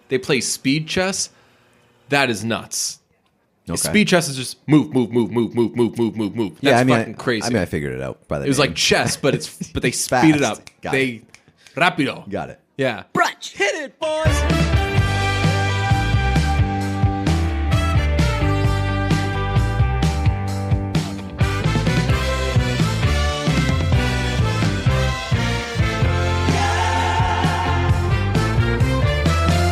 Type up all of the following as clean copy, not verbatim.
they play speed chess. That is nuts. Okay. Speed chess is just move. That's fucking crazy. I mean, I figured it out by the It was name. like chess, but they speed it up. Got They rapido. Got it. Yeah. Brunch. Hit it, boys.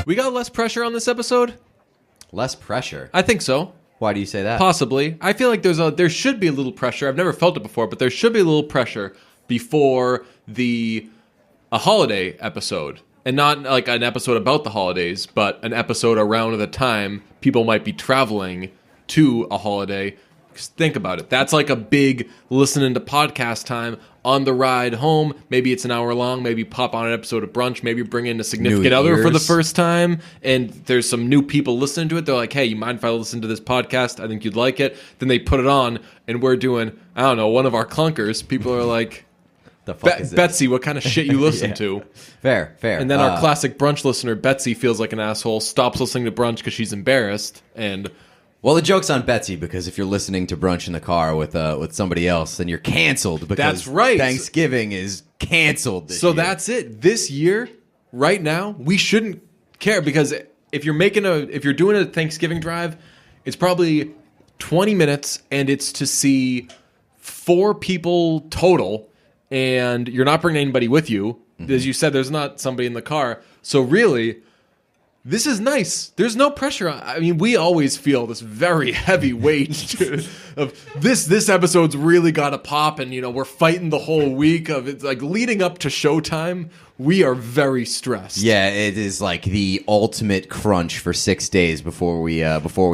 We got less pressure on this episode? Less pressure. I think so. Why do you say that? Possibly. I feel like there should be a little pressure. I've never felt it before, but there should be a little pressure before a holiday episode. And not like an episode about the holidays, but an episode around the time people might be traveling to a holiday. 'Cause think about it. That's like a big listening to podcast time on the ride home. Maybe it's an hour long. Maybe pop on an episode of Brunch. Maybe bring in a significant other for the first time. And there's some new people listening to it. They're like, hey, you mind if I listen to this podcast? I think you'd like it. Then they put it on and we're doing, I don't know, one of our clunkers. People are like, The fuck is this? Betsy, what kind of shit you listen Yeah. to? Fair. And then our classic Brunch listener, Betsy, feels like an asshole, stops listening to Brunch because she's embarrassed. And well, the joke's on Betsy, because if you're listening to Brunch in the car with somebody else, then you're canceled. Because That's right. Thanksgiving is canceled this year. that's it. This year, right now, we shouldn't care, because if you're doing a Thanksgiving drive, it's probably 20 minutes and it's to see 4 people total, and you're not bringing anybody with you. As you said, there's not somebody in the car. So really, this is nice. There's no pressure. I mean, we always feel this very heavy weight of this episode's really got to pop, and we're fighting the whole week of it. Like leading up to showtime, we are very stressed. Yeah, it is like the ultimate crunch for 6 days before we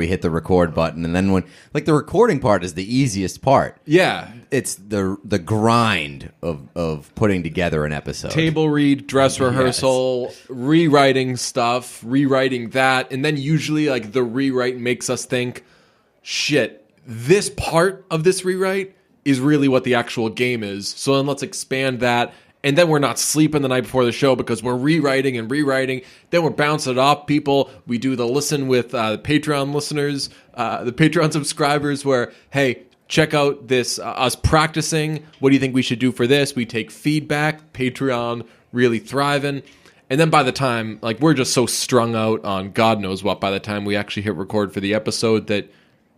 hit the record button, and then when the recording part is the easiest part. Yeah. It's the grind of putting together an episode. Table read, dress rehearsal, rewriting stuff, rewriting that, and then usually the rewrite makes us think, shit, this part of this rewrite is really what the actual game is. So then let's expand that. And then we're not sleeping the night before the show because we're rewriting and rewriting. Then we're bouncing it off people. We do the listen with Patreon listeners, the Patreon subscribers, where, hey, check out this, us practicing. What do you think we should do for this? We take feedback. Patreon really thriving. And then by the time, we're just so strung out on God knows what by the time we actually hit record for the episode that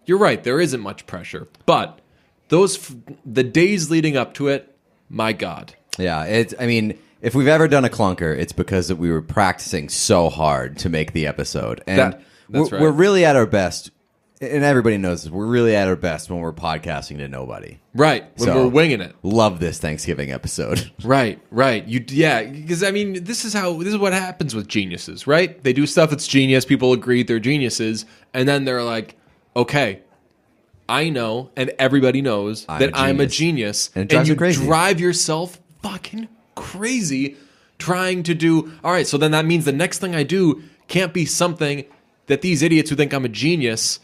you're right, there isn't much pressure. But the days leading up to it, my God. Yeah, if we've ever done a clunker, it's because we were practicing so hard to make the episode. And that's right. We're really at our best, and everybody knows this, we're really at our best when we're podcasting to nobody. Right, when we're winging it. Love this Thanksgiving episode. Right. Because this is what happens with geniuses, right? They do stuff that's genius, people agree they're geniuses, and then they're like, okay, I know, and everybody knows that I'm a genius. And it drives you you crazy. Drive yourself fucking crazy trying to do, all right, so then that means the next thing I do can't be something that these idiots who think I'm a genius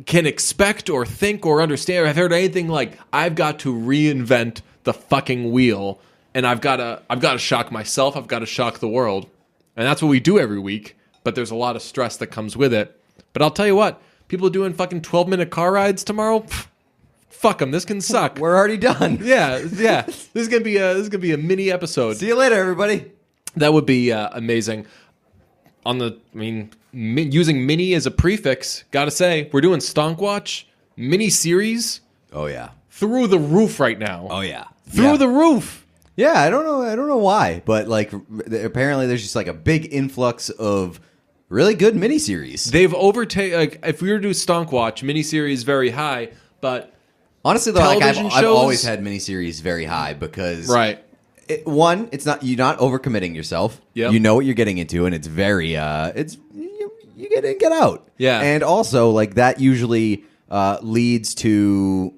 can expect or think or understand or have heard anything like. I've got to reinvent the fucking wheel, and I've got to shock myself, I've got to shock the world. And that's what we do every week, but there's a lot of stress that comes with it. But I'll tell you what, people doing fucking 12-minute car rides tomorrow, fuck them. This can suck. We're already done. Yeah. This is gonna be a mini episode. See you later, everybody. That would be amazing. Using mini as a prefix, gotta say, we're doing Stonk Watch mini-series Oh yeah. through the roof right now. Oh yeah. Through the roof. Yeah, I don't know why, but apparently there's just a big influx of really good miniseries. They've overtaken. If we were to do Stonk Watch, miniseries very high, but Honestly, though, I've television always shows- had miniseries very high because right. It's not you're not overcommitting yourself. Yep. You know what you're getting into, and it's very you get in, get out. Yeah. And also that usually leads to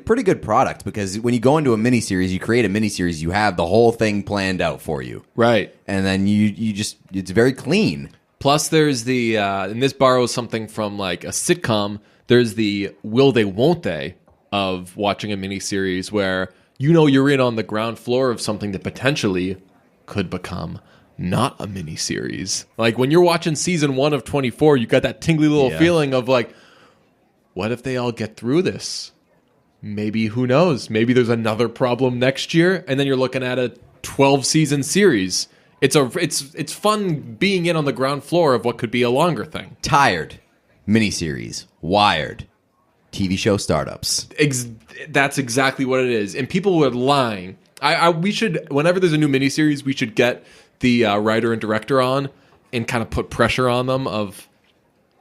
pretty good product, because when you go into a miniseries, you create a miniseries, you have the whole thing planned out for you. Right. And then you just it's very clean. Plus, there's the and this borrows something from a sitcom. There's the will they, won't they of watching a miniseries where you're in on the ground floor of something that potentially could become not a miniseries. Like when you're watching season 1 of 24, you got that tingly little feeling of like, what if they all get through this? Maybe, who knows? Maybe there's another problem next year, and then you're looking at a 12-season series. It's fun being in on the ground floor of what could be a longer thing. Tired, miniseries, Wired, TV show startups. That's exactly what it is. And people were lying. We should, whenever there's a new miniseries, we should get the writer and director on and kind of put pressure on them of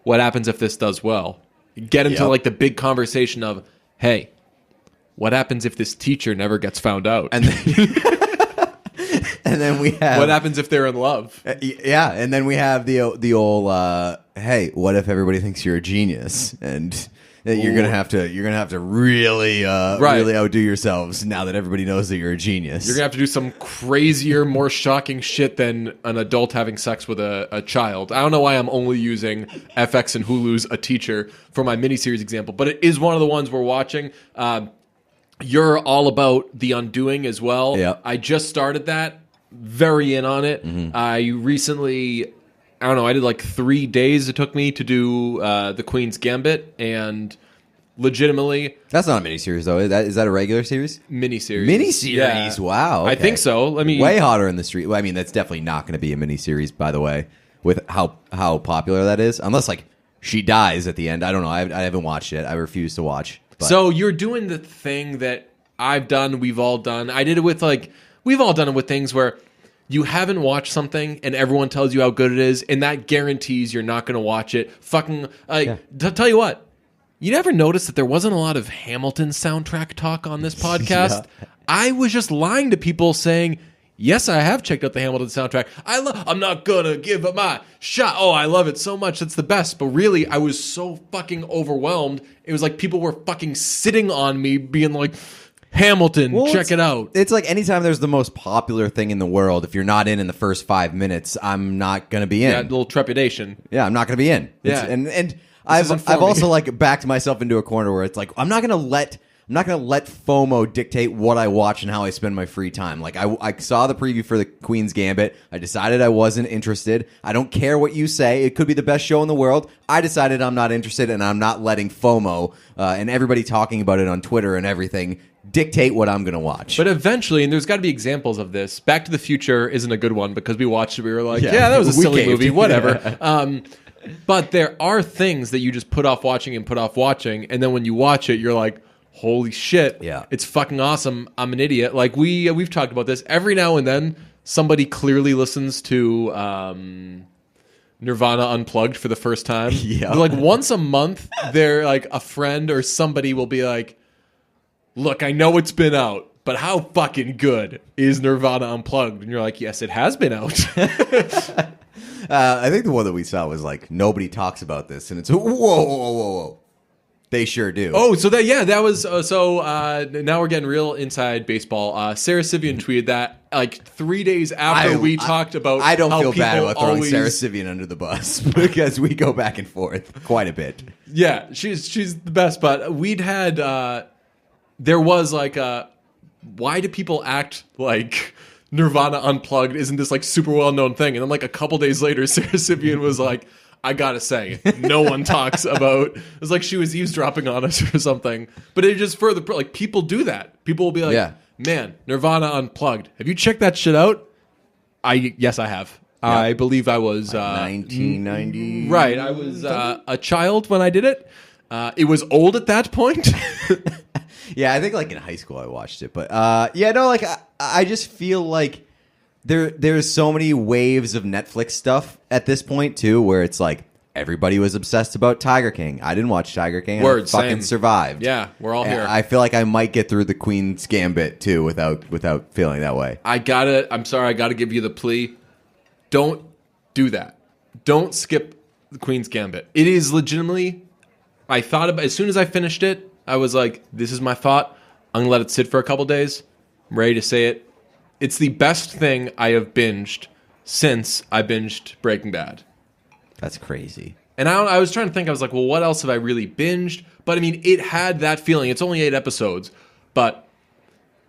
what happens if this does well. Get into like the big conversation of, hey, what happens if this teacher never gets found out? And then, and then we have, what happens if they're in love? Yeah, and then we have the old hey, what if everybody thinks you're a genius? And you're gonna have to really really outdo yourselves now that everybody knows that you're a genius. You're gonna have to do some crazier, more shocking shit than an adult having sex with a child. I don't know why I'm only using FX and Hulu's A Teacher for my miniseries example, but it is one of the ones we're watching. You're all about The Undoing as well. Yeah. I just started that. Very in on it. Mm-hmm. I recently, I don't know, I did like 3 days it took me to do the Queen's Gambit, and legitimately... That's not a miniseries, though. Is that a regular series? Miniseries. Miniseries? Yeah. Wow. Okay. I think so. Way hotter in the street. Well, I mean, that's definitely not going to be a miniseries, by the way, with how popular that is. Unless, like, she dies at the end. I don't know. I haven't watched it. I refuse to watch. But. So you're doing the thing that I've done, we've all done. I did it with, like... We've all done it with things where you haven't watched something and everyone tells you how good it is, and that guarantees you're not going to watch it. Fucking, tell you what, you never noticed that there wasn't a lot of Hamilton soundtrack talk on this podcast? Yeah. I was just lying to people saying, yes, I have checked out the Hamilton soundtrack. I'm not going to give it my shot. Oh, I love it so much. It's the best. But really, I was so fucking overwhelmed. It was like people were fucking sitting on me being like... Hamilton, check it out. It's like anytime there's the most popular thing in the world, if you're not in the first 5 minutes, I'm not going to be in. Yeah, a little trepidation. Yeah, I'm not going to be in. Yeah. And I've also like backed myself into a corner where it's like I'm not going to let FOMO dictate what I watch and how I spend my free time. Like I saw the preview for the Queen's Gambit. I decided I wasn't interested. I don't care what you say. It could be the best show in the world. I decided I'm not interested, and I'm not letting FOMO and everybody talking about it on Twitter and everything dictate what I'm going to watch. But eventually, and there's got to be examples of this. Back to the Future isn't a good one because we watched it. We were like, yeah that was a silly movie. Whatever. Yeah. But there are things that you just put off watching, and then when you watch it, you're like, holy shit, it's fucking awesome. I'm an idiot. Like we've talked about this. Every now and then, somebody clearly listens to Nirvana Unplugged for the first time. Yeah. Like once a month, they're like a friend or somebody will be like, look, I know it's been out, but how fucking good is Nirvana Unplugged? And you're like, yes, it has been out. I think the one that we saw was like, nobody talks about this, and it's whoa. They sure do. Oh, so that was now we're getting real inside baseball. Sarah Sivian tweeted that like 3 days after we talked about. I don't feel bad about throwing Sarah Sivian under the bus because we go back and forth quite a bit. Yeah, she's the best. But we'd had there was like why do people act like Nirvana Unplugged isn't this like super well known thing? And then like a couple days later, Sarah Sivian was like, I gotta say, no one talks about. It was like she was eavesdropping on us or something. But it just further like people do that. People will be like, man, Nirvana Unplugged. Have you checked that shit out? Yes, I have. Yep. I believe I was 1990. Right, I was a child when I did it. It was old at that point. Yeah, I think like in high school I watched it, but like I just feel like there's so many waves of Netflix stuff at this point too, where it's like everybody was obsessed about Tiger King. I didn't watch Tiger King. I fucking survived. Yeah, we're all here. I feel like I might get through the Queen's Gambit too without feeling that way. I'm sorry, I gotta give you the plea. Don't do that. Don't skip the Queen's Gambit. It is legitimately. I thought about as soon as I finished it. I was like, this is my thought. I'm going to let it sit for a couple days. I'm ready to say it. It's the best thing I have binged since I binged Breaking Bad. That's crazy. And I was trying to think. I was like, well, what else have I really binged? But, I mean, it had that feeling. It's only 8 episodes. But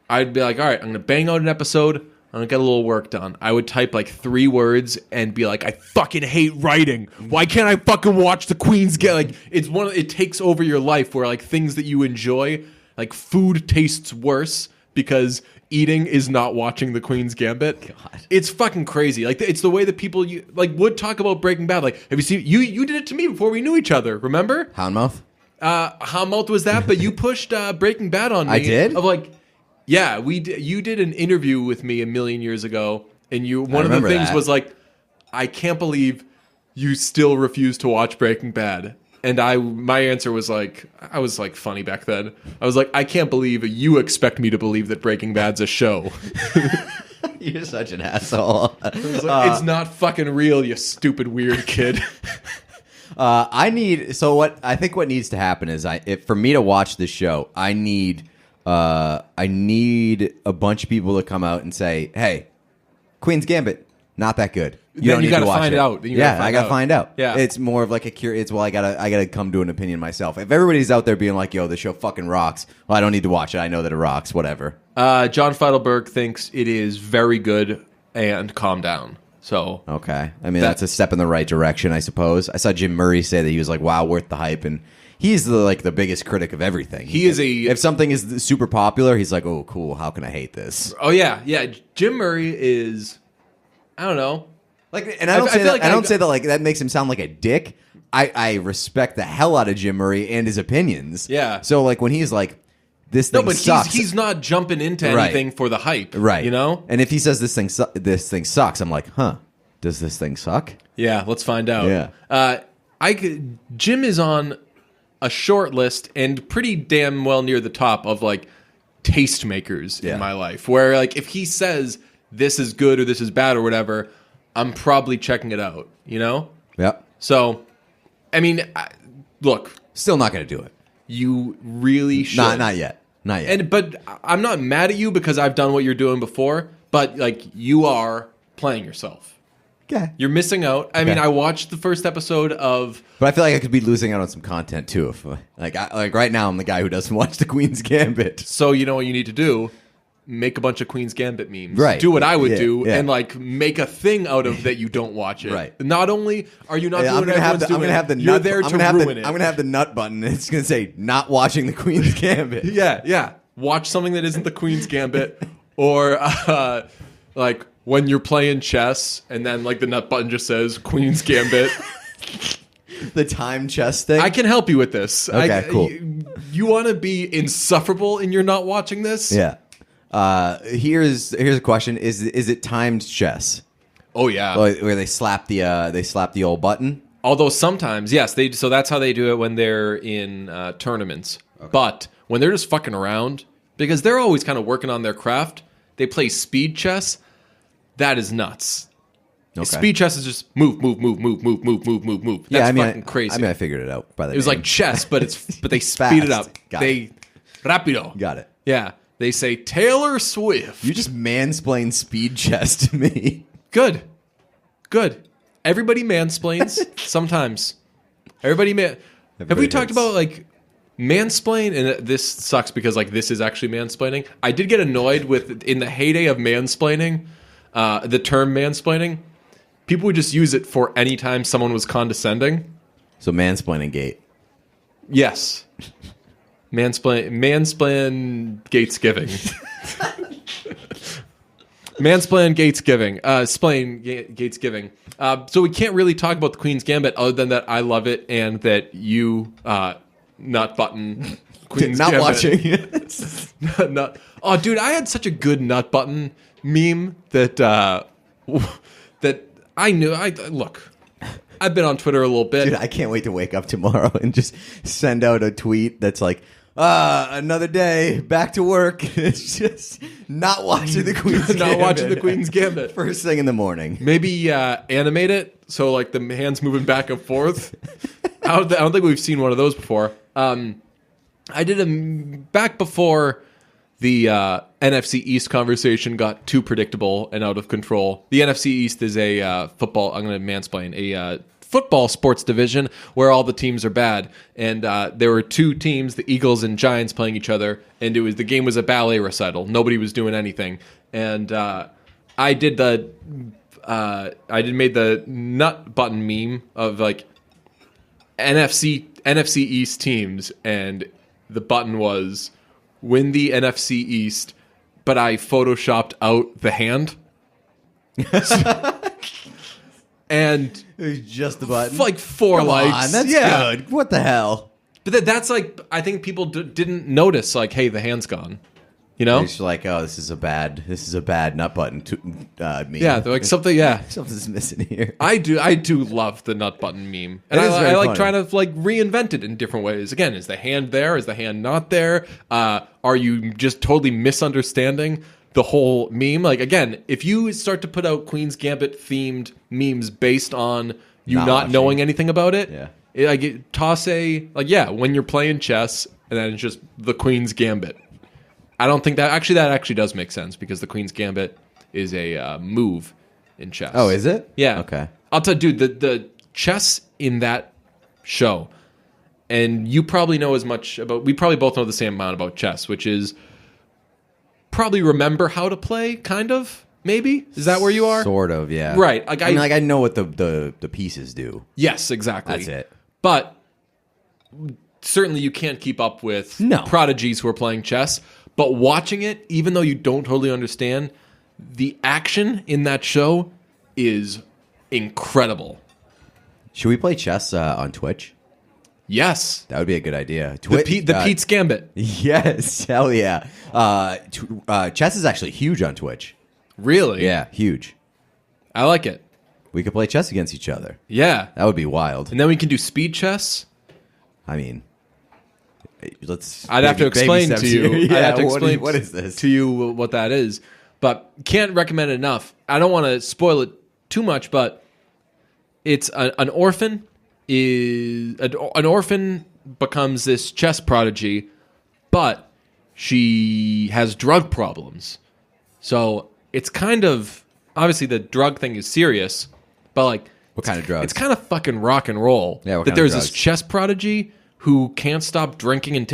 I'd be like, all right, I'm going to bang out an episode. I don't get a little work done. I would type like 3 words and be like, I fucking hate writing. Why can't I fucking watch the Queen's Gambit? Like, it takes over your life where like things that you enjoy, like food tastes worse because eating is not watching the Queen's Gambit. God. It's fucking crazy. Like, it's the way that people would talk about Breaking Bad. Like, have you seen, you did it to me before we knew each other, remember? Houndmouth? Houndmouth was that, but you pushed Breaking Bad on me. I did? Of like, yeah, you did an interview with me a million years ago, and one of the things was like, I can't believe you still refuse to watch Breaking Bad. And my answer was like, I was like funny back then. I was like, I can't believe you expect me to believe that Breaking Bad's a show. You're such an asshole. It's not fucking real, you stupid weird kid. What I think what needs to happen is for me to watch this show, I need a bunch of people to come out and say, "Hey, Queen's Gambit, not that good." You got to find out. I got to find out. Yeah, it's more of like a curious. Well, I gotta come to an opinion myself. If everybody's out there being like, "Yo, this show fucking rocks," well, I don't need to watch it. I know that it rocks. Whatever. John Feidelberg thinks it is very good, and calm down. So okay, I mean that's a step in the right direction, I suppose. I saw Jim Murray say that he was like, "Wow, worth the hype," and he's the biggest critic of everything. If something is super popular, he's like, "Oh, cool. How can I hate this?" Oh yeah. Jim Murray is, I don't know. Like, and I don't say that like that makes him sound like a dick. I respect the hell out of Jim Murray and his opinions. Yeah. So like when he's like, this thing sucks. He's not jumping into anything for the hype. Right. You know? And if he says this thing sucks, I'm like, huh, does this thing suck? Yeah, let's find out. Yeah. Jim is on a short list and pretty damn well near the top of like tastemakers in my life. Where like if he says this is good or this is bad or whatever, I'm probably checking it out, you know? Yep. So, I mean, look. Still not going to do it. You really should. Not yet. Not yet. But I'm not mad at you because I've done what you're doing before, but like you are playing yourself. Okay. You're missing out. I mean, I watched the first episode of... But I feel like I could be losing out on some content too. If like right now, I'm the guy who doesn't watch the Queen's Gambit. So you know what you need to do? Make a bunch of Queen's Gambit memes. Right. Do what I would do and like make a thing out of that you don't watch it. Right. Not only are you not doing what everyone's doing, I'm going to have the you're there to ruin it. I'm going to have the nut button. And it's going to say, not watching the Queen's Gambit. Yeah. Watch something that isn't the Queen's Gambit. Or like when you're playing chess and then like the nut button just says Queen's Gambit. The time chess thing? I can help you with this. Okay, cool. You want to be insufferable and you're not watching this? Yeah. Here's a question: Is it timed chess? Oh yeah, where they slap the old button. Although sometimes, yes, so that's how they do it when they're in tournaments. Okay. But when they're just fucking around, because they're always kind of working on their craft, they play speed chess. That is nuts. Okay. Speed chess is just move. That's fucking crazy. I mean, I figured it out by the It was like chess, but they speed it up. Rapido. Got it. Yeah. They say Taylor Swift. You just mansplain speed chess to me. Good. Everybody mansplains sometimes. Have we talked about like mansplain? And this sucks because like this is actually mansplaining. I did get annoyed with in the heyday of mansplaining, the term mansplaining. People would just use it for any time someone was condescending. So mansplaining gate. Yes. Mansplain Gates giving. Mansplain Gates giving. Splain Gates giving. So we can't really talk about the Queen's Gambit other than that I love it and that you nut button Queen's not Gambit. Watching. not. Oh, dude, I had such a good nut button meme that that I knew. Look. I've been on Twitter a little bit. Dude, I can't wait to wake up tomorrow and just send out a tweet that's like, another day, back to work. It's just not watching the Queen's Gambit. Not watching the Queen's Gambit. First thing in the morning. Maybe animate it, so like the hands moving back and forth. I don't think we've seen one of those before. I did back before the NFC East conversation got too predictable and out of control. The NFC East is a football, I'm going to mansplain, a football sports division where all the teams are bad. And there were two teams, the Eagles and Giants, playing each other. And the game was a ballet recital. Nobody was doing anything. And I did made the nut button meme of like NFC East teams, and the button was win the NFC East, but I photoshopped out the hand. And it was just the button. Like 4 likes. On, that's good. What the hell? But that's like, I think people didn't notice, like, hey, the hand's gone. You know? They're just like, oh, this is a bad nut button meme. Yeah, they're like something's missing here. I do love the nut button meme, and I like trying to like reinvent it in different ways. Again, is the hand there? Is the hand not there? Are you just totally misunderstanding the whole meme? Like, again, if you start to put out Queen's Gambit themed memes based on you not knowing anything about it, when you're playing chess, and then it's just the Queen's Gambit. I don't think that actually does make sense, because the Queen's Gambit is a move in chess. Oh, is it? Yeah. Okay. I'll tell you, dude, the chess in that show, and you probably know as much about, we probably both know the same amount about chess, which is probably remember how to play, kind of, maybe? Is that where you are? Sort of, yeah. Right. Like, I know what the pieces do. Yes, exactly. That's it. But certainly you can't keep up with prodigies who are playing chess. But watching it, even though you don't totally understand, the action in that show is incredible. Should we play chess on Twitch? Yes. That would be a good idea. The Pete's Gambit. Yes, hell yeah. Chess is actually huge on Twitch. Really? Yeah, huge. I like it. We could play chess against each other. Yeah. That would be wild. And then we can do speed chess. I mean... I'd have to explain to you. Yeah, I'd have to explain what is this to you what that is, but can't recommend it enough. I don't want to spoil it too much, but it's an orphan becomes this chess prodigy, but she has drug problems. So it's kind of, obviously the drug thing is serious, but like, what kind of drugs? It's kind of fucking rock and roll. Yeah, that there's this chess prodigy who can't stop drinking and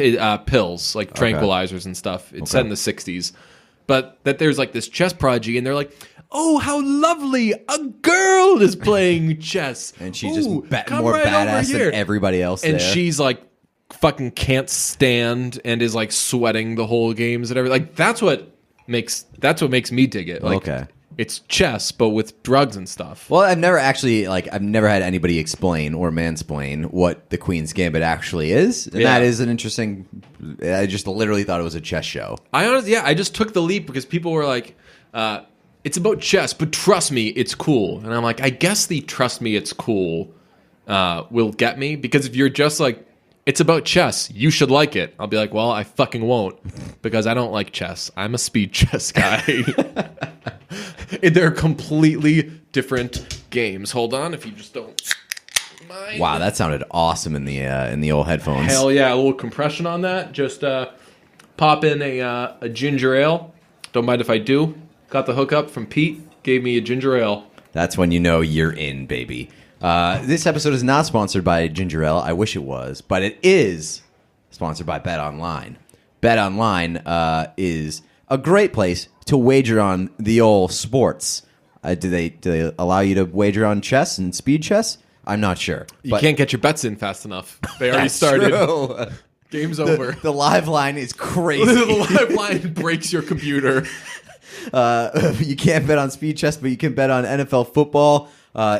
pills, like tranquilizers and stuff. It's set in the 60s. But that there's like this chess prodigy, and they're like, oh, how lovely, a girl is playing chess. And she's just more badass than everybody else and there. She's like, fucking can't stand and is like sweating the whole games and everything. Like, that's what makes me dig it. Like, it's chess, but with drugs and stuff. Well, I've never had anybody explain or mansplain what the Queen's Gambit actually is. And that is an interesting, I just literally thought it was a chess show. I just took the leap because people were like, it's about chess, but trust me, it's cool. And I'm like, I guess the trust me, it's cool will get me. Because if you're just like, it's about chess, you should like it. I'll be like, well, I fucking won't, because I don't like chess. I'm a speed chess guy. They're completely different games. Hold on, if you just don't mind. Wow, that sounded awesome in the old headphones. Hell yeah, a little compression on that. Just pop in a ginger ale. Don't mind if I do. Got the hookup from Pete. Gave me a ginger ale. That's when you know you're in, baby. This episode is not sponsored by ginger ale. I wish it was, but it is sponsored by BetOnline. BetOnline is a great place to wager on the old sports. Do they allow you to wager on chess and speed chess? I'm not sure. You can't get your bets in fast enough. They already started. True. Game's over. The live line is crazy. The live line breaks your computer. You can't bet on speed chess, but you can bet on NFL football,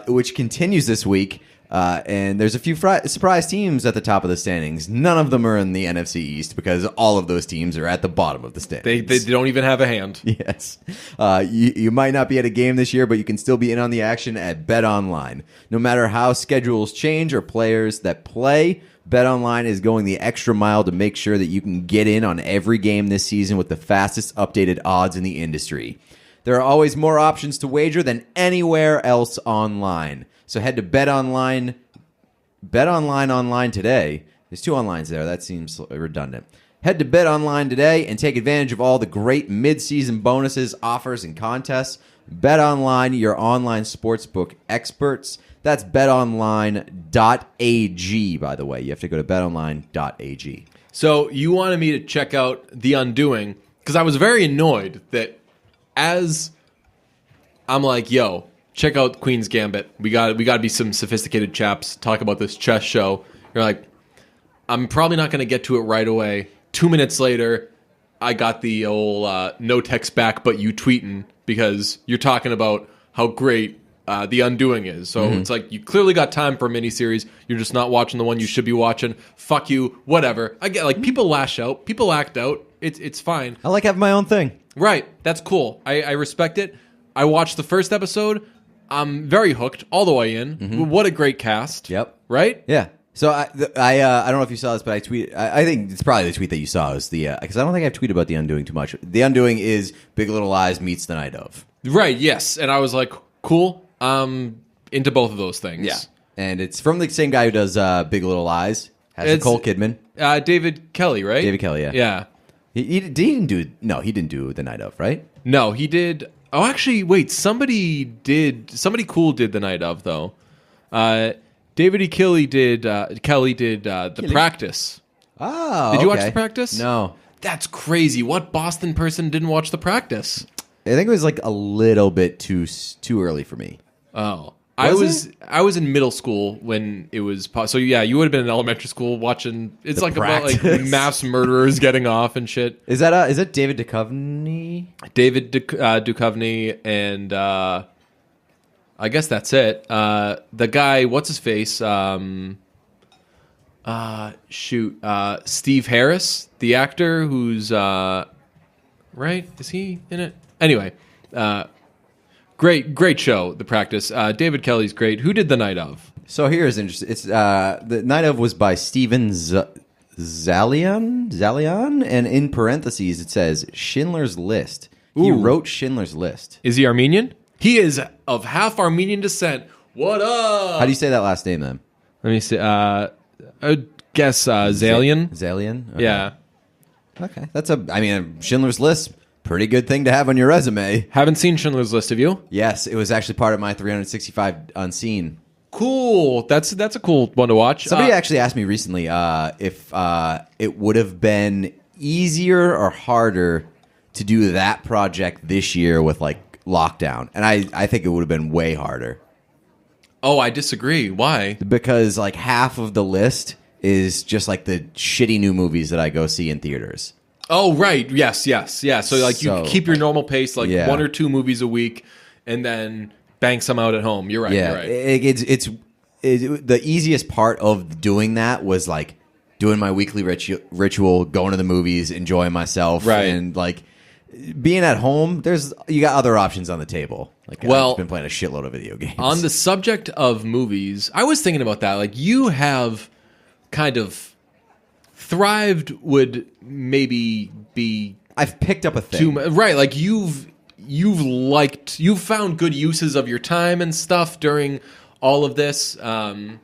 which continues this week. And there's a few surprise teams at the top of the standings. None of them are in the NFC East because all of those teams are at the bottom of the standings. They don't even have a hand. Yes. You might not be at a game this year, but you can still be in on the action at BetOnline. No matter how schedules change or players that play, BetOnline is going the extra mile to make sure that you can get in on every game this season with the fastest updated odds in the industry. There are always more options to wager than anywhere else online. So head to BetOnline. BetOnline online today. There's two onlines there. That seems redundant. Head to BetOnline today and take advantage of all the great mid-season bonuses, offers, and contests. BetOnline, your online sportsbook experts. That's betonline.ag, by the way. You have to go to betonline.ag. So you wanted me to check out The Undoing because I was very annoyed that as I'm like, yo, check out Queen's Gambit. We got to be some sophisticated chaps. Talk about this chess show. You're like, I'm probably not going to get to it right away. 2 minutes later, I got the old no text back, but you tweeting because you're talking about how great The Undoing is. So it's like you clearly got time for a miniseries. You're just not watching the one you should be watching. Fuck you, whatever. I get like people lash out, people act out. It's fine. I like having my own thing. Right, that's cool. I respect it. I watched the first episode. I'm very hooked all the way in. What a great cast. Yep. Right? Yeah. So I don't know if you saw this, but I tweet. I think it's probably the tweet that you saw is the because I don't think I've tweeted about The Undoing too much. The Undoing is Big Little Lies meets The Night Of. Right. Yes. And I was like, cool. Into both of those things. Yeah. And it's from the same guy who does Big Little Lies. Has Nicole Kidman. David Kelly, right? David Kelly. Yeah. Yeah. He didn't do. No, he didn't do The Night Of. Right. No, he did. Oh, actually, wait. Somebody cool did The Night Of though. David E. Kelly did The Practice. Oh, did you watch The Practice? No. That's crazy. What Boston person didn't watch The Practice? I think it was like a little bit too early for me. Oh, I was in middle school when it was. So yeah, you would have been in elementary school watching. It's like Practice. About like mass murderers getting off and shit. Is that David Duchovny? David Duchovny and. I guess that's it. The guy, what's his face? Steve Harris, the actor who's right? Is he in it? Anyway, great show. The Practice. David Kelly's great. Who did The Night Of? So here's interesting. It's The Night Of was by Steven Zalian, and in parentheses it says Schindler's List. He wrote Schindler's List. Is he Armenian? He is of half Armenian descent. What up? How do you say that last name then? Let me see. I guess Zalian. Zalian? Okay. Yeah. Okay. Schindler's List, pretty good thing to have on your resume. Haven't seen Schindler's List, have you? Yes, it was actually part of my 365 unseen. Cool. That's a cool one to watch. Somebody actually asked me recently if it would have been easier or harder to do that project this year with like lockdown, and I think it would have been way harder. Oh, I disagree. Why? Because like half of the list is just like the shitty new movies that I go see in theaters. Oh, right. Yes. Yeah. So like you keep your normal pace, like 1 or 2 movies a week, and then bang some out at home. You're right. Yeah, you're right. It's the easiest part of doing that was like doing my weekly ritual, going to the movies, enjoying myself, right. And like being at home, you got other options on the table. Like I've been playing a shitload of video games. On the subject of movies, I was thinking about that. Like you have kind of thrived would maybe be. I've picked up a thing, right? Like you've found good uses of your time and stuff during all of this, and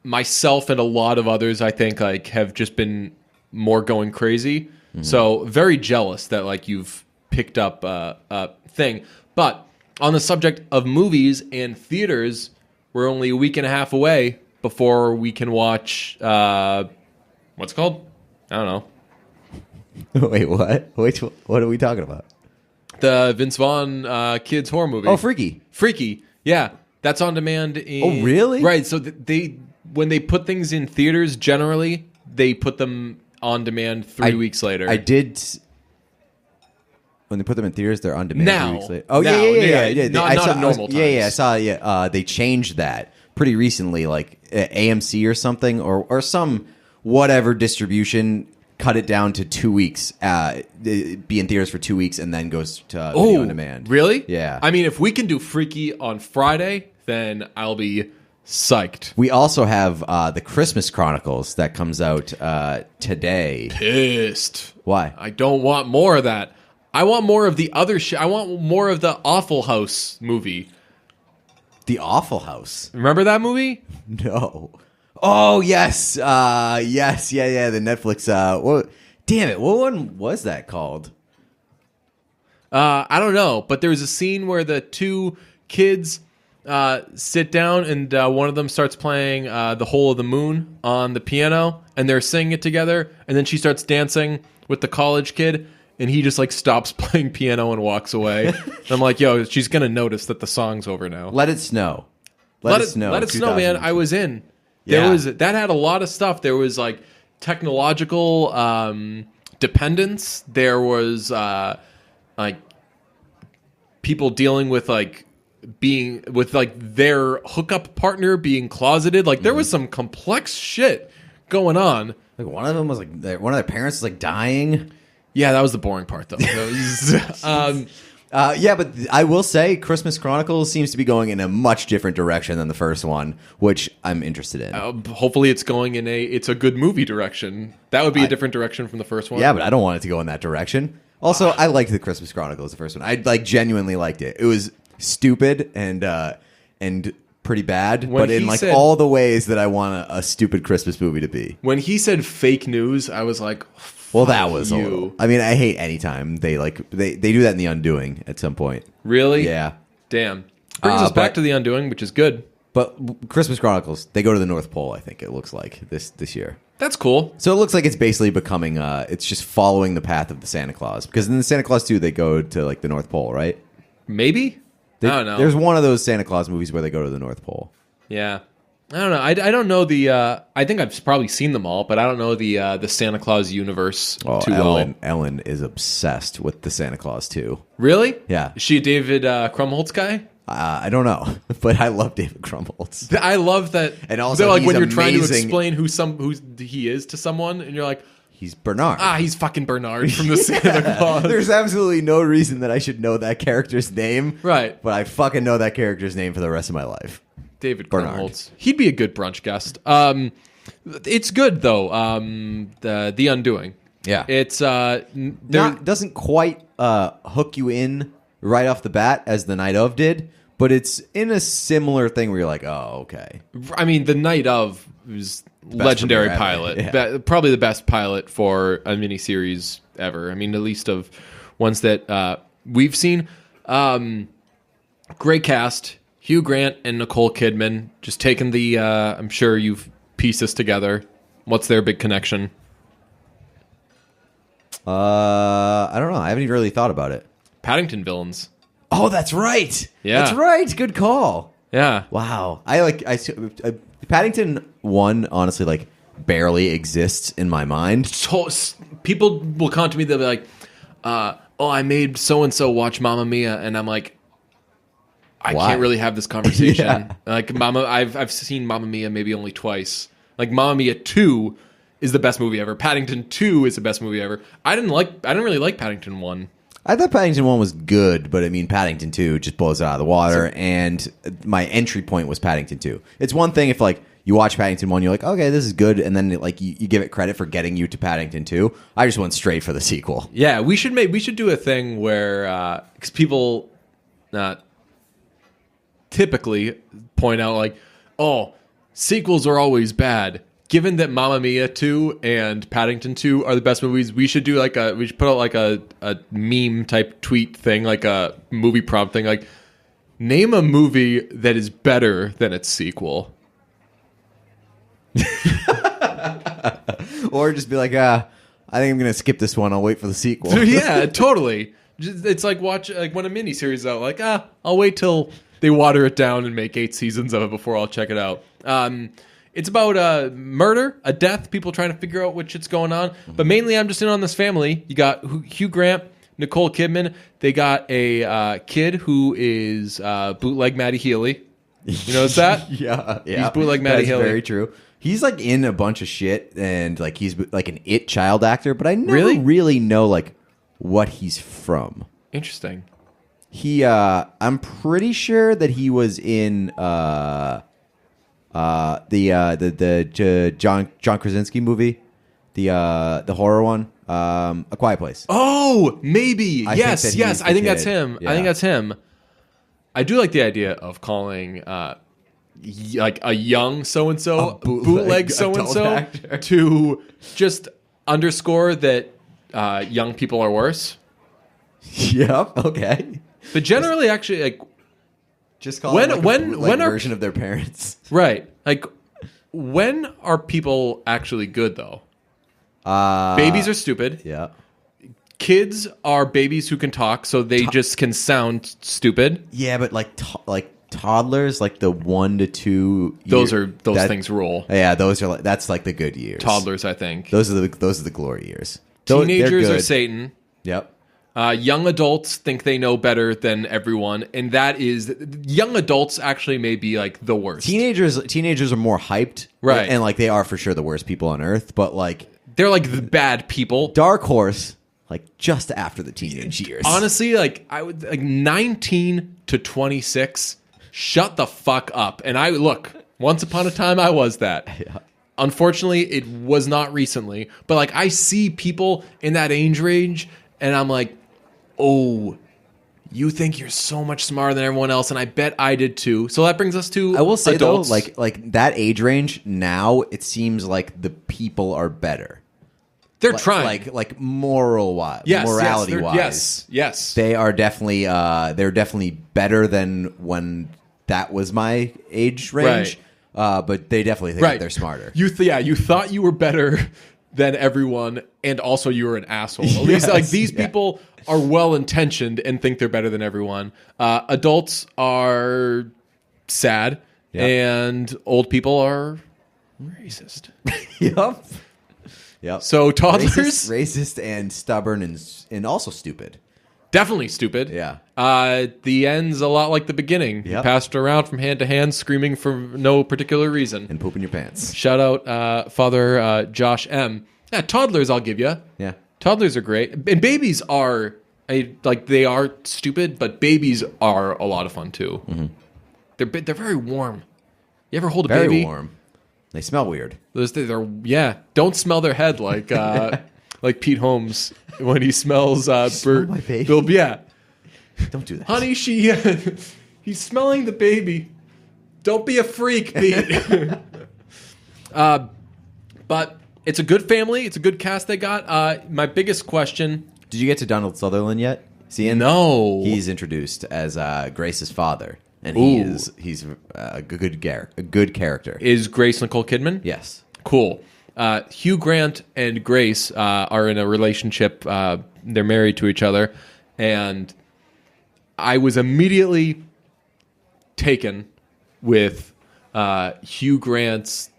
myself and a lot of others, I think, like have just been more going crazy. Mm-hmm. So very jealous that like you've picked up a thing. But on the subject of movies and theaters, we're only a week and a half away before we can watch what's it called? I don't know. Wait, what? Wait, what are we talking about? The Vince Vaughn kids horror movie. Oh, Freaky. Yeah, that's on demand. Oh, really? Right. So when they put things in theaters, generally they put them on demand 3 weeks later. I did. When they put them in theaters, they're on demand now, 3 weeks later. Oh, now, yeah. Not normal times. Yeah, I saw. Yeah, they changed that pretty recently, like AMC or something, or some whatever distribution cut it down to 2 weeks. Be in theaters for 2 weeks and then goes to video on demand. Really? Yeah. I mean, if we can do Freaky on Friday, then I'll be psyched. We also have the Christmas Chronicles that comes out today. Pissed. Why? I don't want more of that. I want more of the other shit. I want more of the Awful House movie. The Awful House? Remember that movie? No. Oh, yes. Yes. Yeah. The Netflix. Damn it. What one was that called? I don't know. But there was a scene where the 2 kids sit down and one of them starts playing The Hole of the Moon on the piano and they're singing it together. And then she starts dancing with the college kid. and he just like stops playing piano and walks away. And I'm like, yo, she's gonna notice that the song's over now. Let It Snow. Let It Snow. Let It Snow, man. I was in. That had a lot of stuff. There was like technological dependence. There was like people dealing with like being with like their hookup partner being closeted. Like there was some complex shit going on. Like one of them was like one of their parents was like dying. Yeah, that was the boring part though. Yeah, but I will say Christmas Chronicles seems to be going in a much different direction than the first one, which I'm interested in. Hopefully it's going in it's a good movie direction. That would be a different direction from the first one. Yeah, but I don't want it to go in that direction. Also, I liked the Christmas Chronicles, the first one. I like genuinely liked it. It was stupid and pretty bad, but in like all the ways that I want a stupid Christmas movie to be. When he said fake news, I was like, well, that was a little. I mean, I hate anytime they do that in The Undoing at some point. Really? Yeah. Damn. Brings us back to The Undoing, which is good. But Christmas Chronicles, they go to the North Pole, I think it looks like, this year. That's cool. So it looks like it's basically becoming, it's just following the path of the Santa Claus. Because in the Santa Claus 2, they go to like the North Pole, right? Maybe? I don't know. There's one of those Santa Claus movies where they go to the North Pole. Yeah. I don't know. I don't know the. I think I've probably seen them all, but I don't know the Santa Claus universe too well. Ellen is obsessed with the Santa Claus too. Really? Yeah. Is she a David Krumholtz guy? I don't know, but I love David Krumholtz. I love that. And also, like when you're amazing. trying to explain who he is to someone, and you're like, he's Bernard. He's fucking Bernard from the Santa Claus. There's absolutely no reason that I should know that character's name. Right. But I fucking know that character's name for the rest of my life. David Krumholtz. He'd be a good brunch guest. It's good though. The Undoing. Yeah. It's doesn't quite hook you in right off the bat as The Night Of did, but it's in a similar thing where you're like, oh, okay. I mean, The Night Of is legendary pilot. Yeah. Probably the best pilot for a miniseries ever. I mean, at least of ones that we've seen. Great cast. Hugh Grant and Nicole Kidman, just taking the, I'm sure you've pieced this together. What's their big connection? I don't know. I haven't even really thought about it. Paddington villains. Oh, that's right. Yeah. That's right. Good call. Yeah. Wow. Paddington 1, honestly, like, barely exists in my mind. People will come to me, they'll be like, I made so-and-so watch Mamma Mia, and I'm like, I can't really have this conversation. Yeah. Like I've seen Mamma Mia maybe only twice. Like Mamma Mia 2 is the best movie ever. Paddington 2 is the best movie ever. I didn't really like Paddington 1. I thought Paddington 1 was good, but I mean Paddington 2 just blows it out of the water, and my entry point was Paddington 2. It's one thing if like you watch Paddington 1, you're like, okay, this is good, and then like you give it credit for getting you to Paddington 2. I just went straight for the sequel. Yeah, we should do a thing where because people typically point out like, oh, sequels are always bad. Given that Mamma Mia 2 and Paddington 2 are the best movies, we should put out like a meme type tweet thing, like a movie prompt thing, like name a movie that is better than its sequel. Or just be like, I think I'm gonna skip this one. I'll wait for the sequel. Yeah, totally. It's like when a miniseries is out, like I'll wait till they water it down and make 8 seasons of it before I'll check it out. It's about a murder, a death, people trying to figure out what shit's going on. But mainly I'm just in on this family. You got Hugh Grant, Nicole Kidman. They got a kid who is bootleg Matty Healy. You notice that? Yeah. He's bootleg Matty Healy. Very true. He's like in a bunch of shit and like he's like an It child actor, but I never really know like what he's from. Interesting. I'm pretty sure that he was in the John Krasinski movie, the horror one, A Quiet Place. Oh, maybe. Yes. I think that's him. Yeah. I think that's him. I do like the idea of calling like a young so-and-so, bootleg so-and-so to just underscore that young people are worse. Yep. Okay. But generally, actually, like, just call it when are version of their parents, right? Like, when are people actually good though? Babies are stupid. Yeah. kids are babies who can talk, so they just can sound stupid. Yeah, but like toddlers, like the 1 to 2 those things rule. Yeah, those are that's like the good years. Toddlers, I think. Those are the glory years. Teenagers are Satan. Yep. Young adults think they know better than everyone, and that is young adults actually may be like the worst. Teenagers are more hyped, right? And like they are for sure the worst people on earth, but like they're like the bad people. Dark horse, like just after the teenage years. Honestly, like I would like 19 to 26. Shut the fuck up. And once upon a time I was that. Yeah. Unfortunately, it was not recently. But like I see people in that age range and I'm like, oh, you think you're so much smarter than everyone else, and I bet I did too. So that brings us to I will say adults. though, like that age range now, it seems like the people are better. They're trying, like morality wise. Yes, they are definitely they're definitely better than when that was my age range. Right. But they definitely think that they're smarter. You thought you were better than everyone, and also you were an asshole. At least like these people are well intentioned and think they're better than everyone. Adults are sad, and old people are racist. Yep. So toddlers, racist and stubborn and also stupid. Definitely stupid. Yeah. The end's a lot like the beginning. You passed around from hand to hand, screaming for no particular reason. And pooping your pants. Shout out Father Josh M. Yeah, toddlers I'll give you. Yeah. Toddlers are great. And babies are, they are stupid, but babies are a lot of fun too. Mm-hmm. They're very warm. You ever hold a baby? Very warm. They smell weird. Don't smell their head like like Pete Holmes when he smells Bert. My baby. Bill, don't do that, honey. He's smelling the baby. Don't be a freak, Pete. But it's a good family. It's a good cast they got. My biggest question: did you get to Donald Sutherland yet? No. He's introduced as Grace's father, and he's a good character. Is Grace Nicole Kidman? Yes. Cool. Hugh Grant and Grace are in a relationship. They're married to each other. And I was immediately taken with Hugh Grant's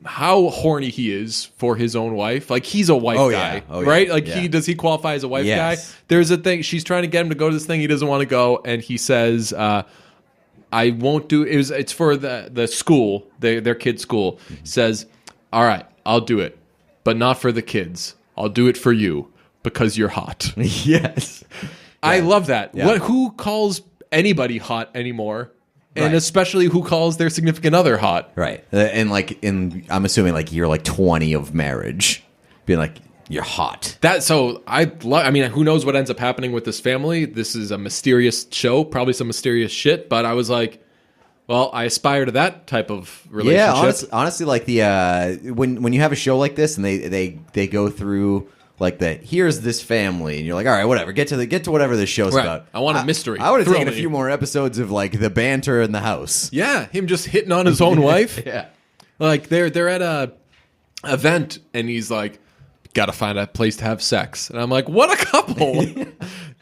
how horny he is for his own wife. Like, he's a wife guy, right? Like, does he qualify as a wife guy? There's a thing. She's trying to get him to go to this thing. He doesn't want to go. And he says, I won't do it. It's for the school, their kid's school. Says, all right, I'll do it, but not for the kids. I'll do it for you because you're hot. Yes. I love that. Yeah. Who calls anybody hot anymore? And especially who calls their significant other hot. Right. And I'm assuming like you're like 20 of marriage. Being like, you're hot. I mean, who knows what ends up happening with this family? This is a mysterious show, probably some mysterious shit, but I was like, well, I aspire to that type of relationship. Yeah, honestly, like when you have a show like this and they go through like here's this family, and you're like, all right, whatever, get to whatever this show's about. I want a mystery. I would have taken a few more episodes of like the banter in the house. Yeah, him just hitting on his own wife. Yeah, like they're at a event and he's like, got to find a place to have sex, and I'm like, what a couple.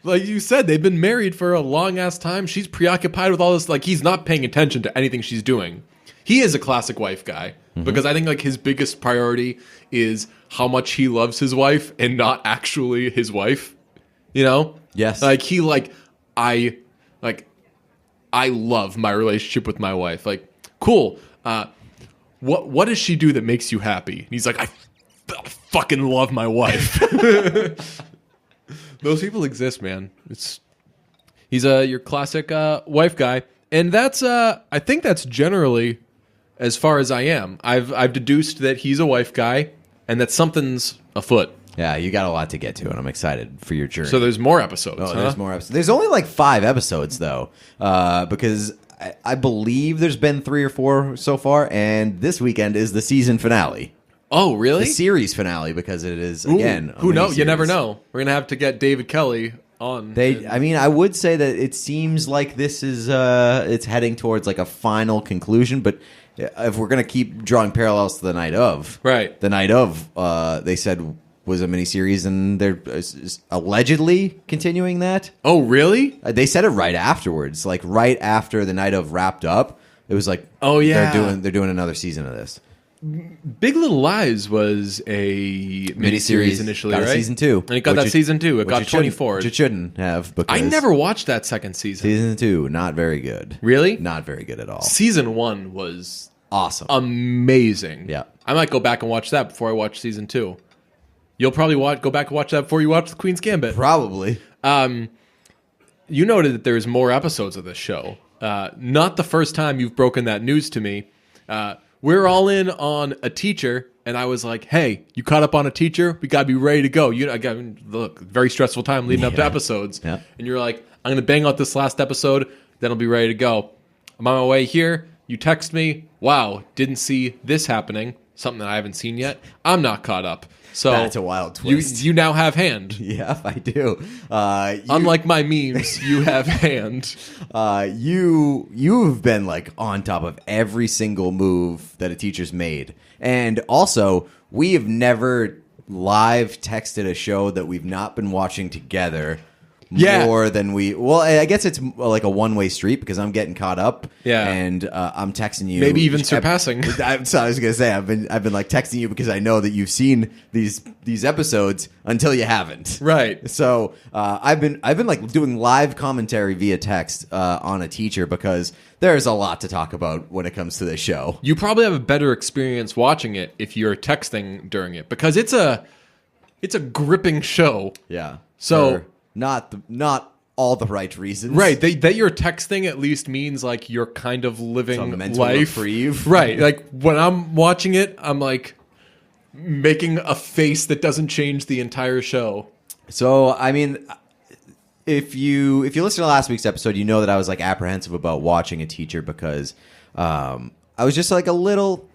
Like you said, they've been married for a long ass time. She's preoccupied with all this. Like, he's not paying attention to anything she's doing. He is a classic wife guy because I think like his biggest priority is how much he loves his wife and not actually his wife. You know? Yes. Like I love my relationship with my wife. Like, cool. What does she do that makes you happy? And he's like, I fucking love my wife. Those people exist, man. He's your classic wife guy, and that's I think that's generally as far as I am. I've deduced that he's a wife guy, and that something's afoot. Yeah, you got a lot to get to, and I'm excited for your journey. So there's more episodes. There's more episodes. There's only like 5 episodes though, because I believe there's been 3 or 4 so far, and this weekend is the season finale. Oh, really? The series finale, because it is, again, who knows? You never know. We're going to have to get David Kelly on. I mean, I would say that it seems like this is, it's heading towards like a final conclusion, but if we're going to keep drawing parallels to the night of. Right. The night of, they said was a miniseries, and they're allegedly continuing that. Oh, really? They said it right afterwards, like right after the night of wrapped up. It was like, oh yeah, they're doing another season of this. Big Little Lies was a miniseries initially, got right? Season 2, and it got season 2. It got 24. Which it shouldn't have. Because I never watched that second season. Season 2, not very good. Really? Not very good at all. Season 1 was awesome, amazing. Yeah, I might go back and watch that before I watch season 2. You'll probably go back and watch that before you watch The Queen's Gambit. Probably. You noted that there's more episodes of this show. Not the first time you've broken that news to me. We're all in on a teacher, and I was like, hey, you caught up on a teacher? We got to be ready to go. Look, very stressful time leading up to episodes. Yeah. And you're like, I'm going to bang out this last episode, then I'll be ready to go. I'm on my way here. You text me, wow, didn't see this happening, something that I haven't seen yet. I'm not caught up. So that's a wild twist. You now have hand. Yeah, I do. Unlike my memes, you have hand. You've been like on top of every single move that a teacher's made, and also we have never live texted a show that we've not been watching together. More than I guess it's like a one-way street because I'm getting caught up. Yeah. And I'm texting you. Maybe even surpassing. So I was gonna say I've been like texting you because I know that you've seen these episodes until you haven't. Right. So I've been like doing live commentary via text on a teacher because there's a lot to talk about when it comes to this show. You probably have a better experience watching it if you're texting during it because it's a gripping show. Yeah. So. Not all the right reasons. Right. That you're texting at least means like you're kind of living Some mental life. reprieve. Right. Like when I'm watching it, I'm like making a face that doesn't change the entire show. So, I mean, if you listen to last week's episode, you know that I was like apprehensive about watching a teacher because I was just like a little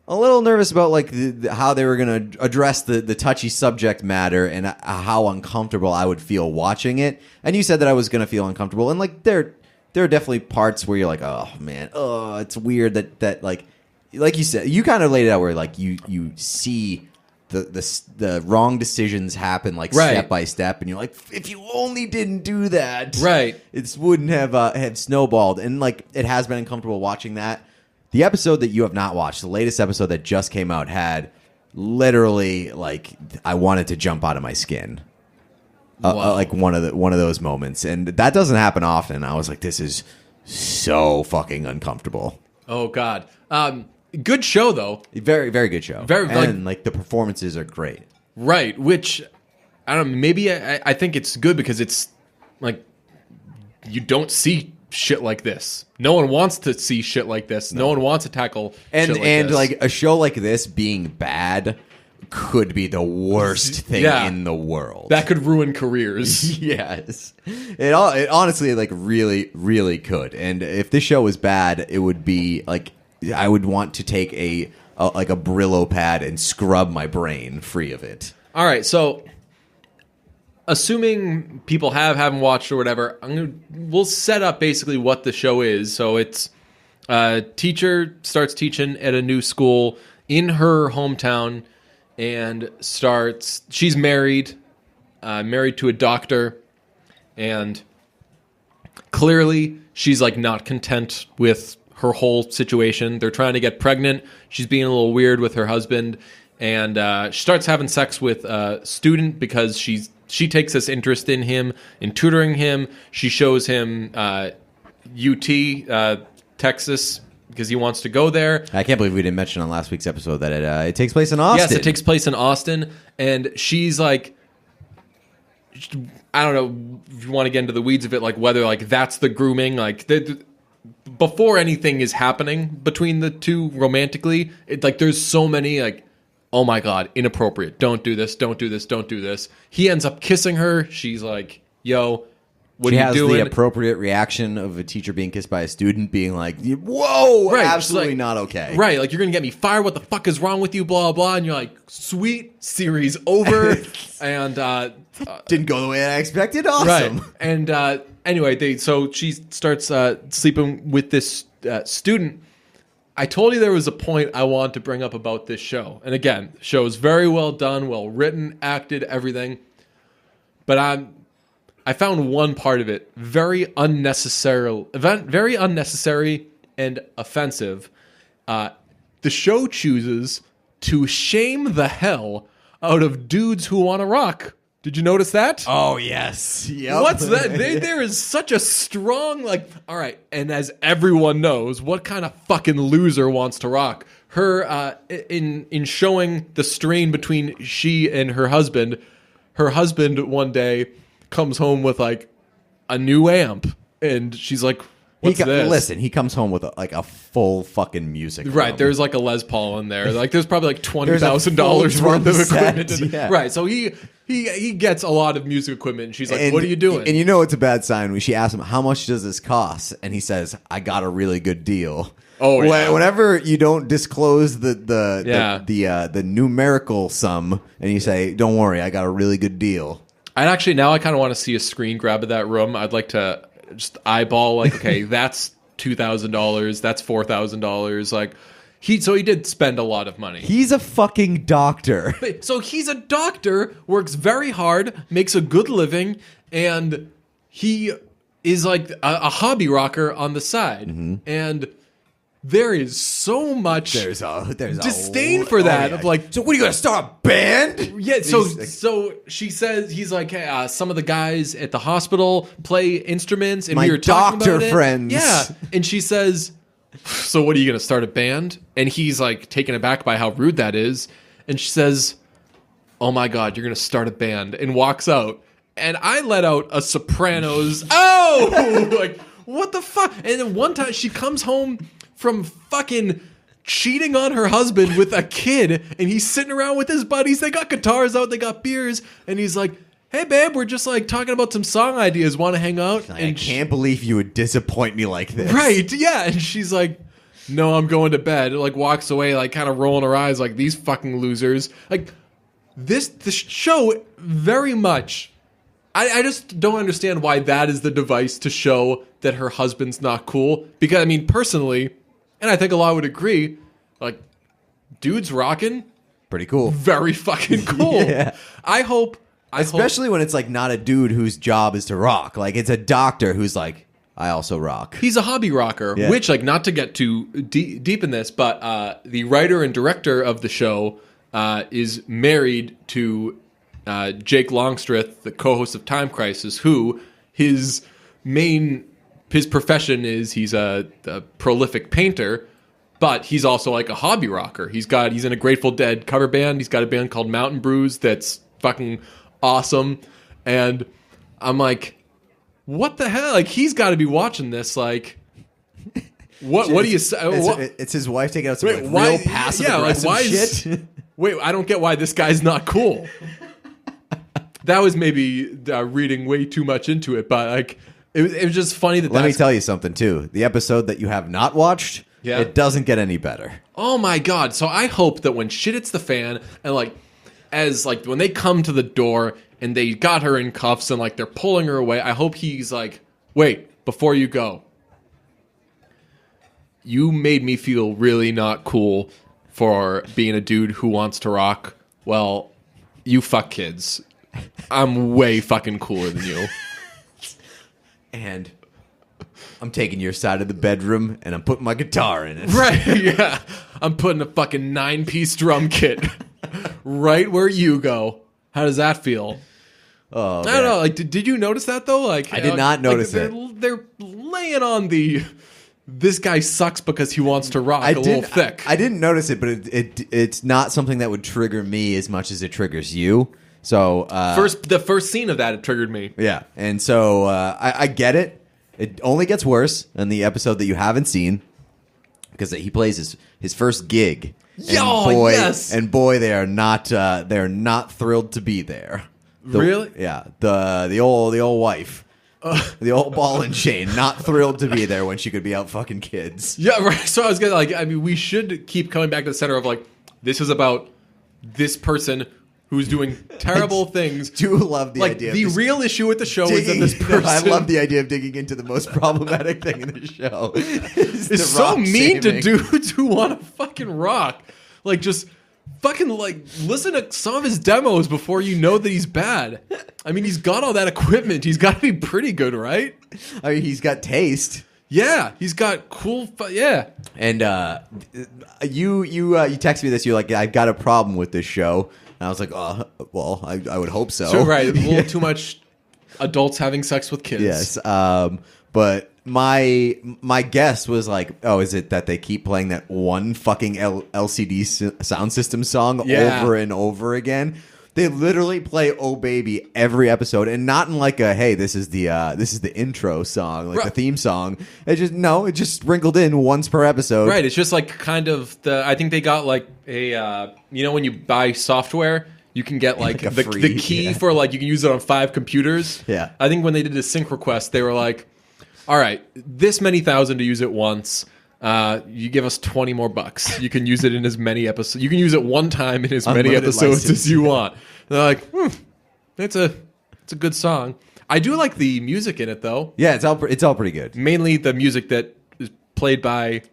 nervous about like how they were going to address the touchy subject matter and how uncomfortable I would feel watching it. And you said that I was going to feel uncomfortable. And like there are definitely parts where you're like, oh man, it's weird that like you said, you kind of laid it out where like you see the wrong decisions happen like step by step, and you're like, if you only didn't do that, right, it wouldn't have snowballed. And like it has been uncomfortable watching that. The episode that you have not watched, the latest episode that just came out, had literally like I wanted to jump out of my skin, like one of those moments, and that doesn't happen often. I was like, this is so fucking uncomfortable. Oh God, good show though. Very very good show. Very and like the performances are great. Right, which I don't know. Maybe I think it's good because it's like you don't see shit like this. No one wants to see shit like this. No one wants to tackle shit like and this. like a show like this being bad could be the worst thing in the world. That could ruin careers. Yes. It honestly like really really could. And if this show was bad, it would be like I would want to take a Brillo pad and scrub my brain free of it. All right, so assuming people haven't watched or whatever, we'll set up basically what the show is. So it's a teacher starts teaching at a new school in her hometown and she's married to a doctor, and clearly she's like not content with her whole situation. They're trying to get pregnant. She's being a little weird with her husband, and she starts having sex with a student because she takes this interest in him, in tutoring him. She shows him UT, Texas, because he wants to go there. I can't believe we didn't mention on last week's episode that it takes place in Austin. Yes, it takes place in Austin, and she's like, I don't know if you want to get into the weeds of it, like whether like that's the grooming, like before anything is happening between the two romantically, like there's so many like, oh my God, inappropriate. Don't do this. Don't do this. Don't do this. He ends up kissing her. She's like, yo, what are you doing? She has the appropriate reaction of a teacher being kissed by a student being like, whoa, right, absolutely like, not okay. Right, like you're going to get me fired. What the fuck is wrong with you? Blah, blah. And you're like, sweet, series over. And didn't go the way I expected. Awesome. Right. And anyway, so she starts sleeping with this student. I told you there was a point I wanted to bring up about this show. And again, the show is very well done, well written, acted, everything. But I found one part of it very unnecessary and offensive. The show chooses to shame the hell out of dudes who want to rock. Did you notice that? Oh, yes. Yep. What's that? There is such a strong, all right, and as everyone knows, what kind of fucking loser wants to rock? Her, in showing the strain between she and her husband one day comes home with, a new amp, and she's like, what's this? Listen, he comes home with a full fucking music room. Right, there's a Les Paul in there. There's probably $20,000 worth of equipment. Yeah. Right, so he gets a lot of music equipment, and she's like, what are you doing? And you know it's a bad sign when she asks him, how much does this cost? And he says, I got a really good deal. Oh, yeah. Whenever you don't disclose the numerical sum, and you say, don't worry, I got a really good deal. Now I kind of want to see a screen grab of that room. I'd like to just eyeball, okay, that's $2,000, that's $4,000. He did spend a lot of money. He's a fucking doctor. So he's a doctor, works very hard, makes a good living, and he is a hobby rocker on the side. Mm-hmm. And there is so much there's disdain for that. Yeah. So what are you gonna start a band? Yeah. So she says he's like, hey, some of the guys at the hospital play instruments, and we were talking about it. My doctor friends. Yeah. And she says, so what are you gonna start a band? And he's taken aback by how rude that is. And she says, oh my God, you're gonna start a band, and walks out. And I let out a Sopranos. Oh, what the fuck? And then one time she comes home from fucking cheating on her husband with a kid, and he's sitting around with his buddies. They got guitars out, they got beers, and he's like, hey babe, we're just talking about some song ideas, want to hang out? And I can't believe you would disappoint me like this. Right, yeah. And she's like, no, I'm going to bed. Walks away, kind of rolling her eyes, these fucking losers. This show very much, I just don't understand why that is the device to show that her husband's not cool. Because, personally, and I think a lot would agree, dudes rocking, pretty cool. Very fucking cool. Yeah. Especially when it's not a dude whose job is to rock. It's a doctor who's I also rock. He's a hobby rocker, yeah. Which, not to get too deep in this, but the writer and director of the show is married to Jake Longstreth, the co-host of Time Crisis, who his profession is he's a prolific painter, but he's also a hobby rocker. He's in a Grateful Dead cover band. He's got a band called Mountain Brews that's fucking awesome. And I'm like, what the hell? He's got to be watching this. What do you say? It's his wife taking out some real passive aggressive shit. Wait, I don't get why this guy's not cool. That was maybe reading way too much into it, but it was just funny that. Let me tell you something too. The episode that you have not watched, it doesn't get any better. Oh my God! So I hope that when shit hits the fan, and when they come to the door and they got her in cuffs and they're pulling her away, I hope he's wait, before you go, you made me feel really not cool for being a dude who wants to rock. Well, you fuck kids. I'm way fucking cooler than you. And I'm taking your side of the bedroom, and I'm putting my guitar in it. Right, yeah. I'm putting a fucking 9-piece drum kit right where you go. How does that feel? Oh, I don't know. Did you notice that, though? I did not notice it. They're laying on this guy sucks because he wants to rock a little thick. I didn't notice it, but it's not something that would trigger me as much as it triggers you. So the first scene of that, it triggered me. Yeah, and so I get it. It only gets worse in the episode that you haven't seen because he plays his first gig. Yes. And boy, they are not thrilled to be there. Really? Yeah. The old wife. The old ball and chain, not thrilled to be there when she could be out fucking kids. Yeah, right. So I was gonna we should keep coming back to the center of this is about this person who's doing terrible things. Do love the idea. The real issue with the show is that this person. I love the idea of digging into the most problematic thing in the show. It's so mean to dudes who want to fucking rock. Like, just fucking, like, listen to some of his demos before you know that he's bad. I mean, he's got all that equipment. He's got to be pretty good, right? I mean, he's got taste. Yeah, he's got cool. Yeah, and you texted me this. You're like, I've got a problem with this show, and I was like, oh, well, I would hope so. So right, a little too much adults having sex with kids. Yes, but my guess was like, oh, is it that they keep playing that one fucking LCD sound system song over and over again? They literally play "Oh Baby" every episode, and not in like a "Hey, this is the intro song, like the theme song." It just sprinkled in once per episode. Right. It's just like kind of I think they got like a when you buy software, you can get like the key for like you can use it on 5 computers. Yeah. I think when they did the sync request, they were like, "All right, this many thousand to use it once." You give us $20 more. You can use it in as many episodes. You can use it one time in as many episodes as you want. They're like, it's a good song. I do like the music in it though. Yeah, it's all pretty good. Mainly the music that is played by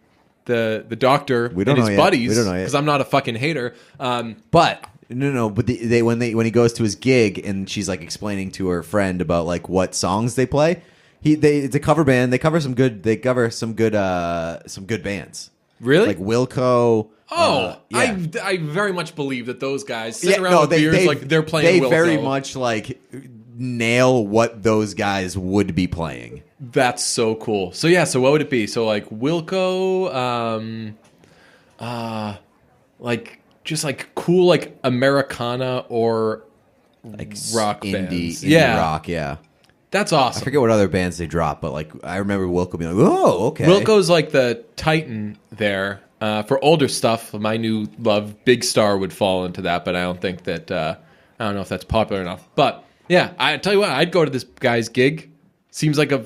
the doctor and his buddies. We don't know yet because I'm not a fucking hater. But when he goes to his gig and she's like explaining to her friend about like what songs they play. It's a cover band. They cover some good bands. Really? Like Wilco. Oh, yeah. I very much believe that those guys sit around with beers like they're playing Wilco. They very much like nail what those guys would be playing. That's so cool. So yeah, so what would it be? So like Wilco, like just like cool like Americana or like rock indie bands. Rock, yeah. That's awesome. I forget what other bands they drop, but like I remember Wilco being like, "Oh, okay." Wilco's like the titan there. For older stuff, my new love, Big Star, would fall into that, but I don't think that I don't know if that's popular enough. But yeah, I tell you what, I'd go to this guy's gig. Seems like a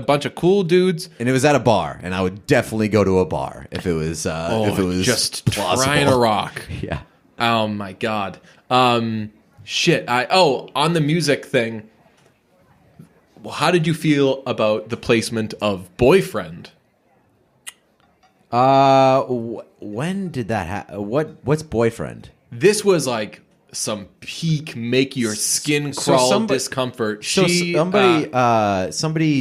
bunch of cool dudes, and it was at a bar, and I would definitely go to a bar if it was just plausible. Trying to rock. Yeah. Oh my god. Shit. On the music thing. Well, how did you feel about the placement of Boyfriend? When did that happen? What's Boyfriend? This was like some peak make your skin crawl discomfort. Somebody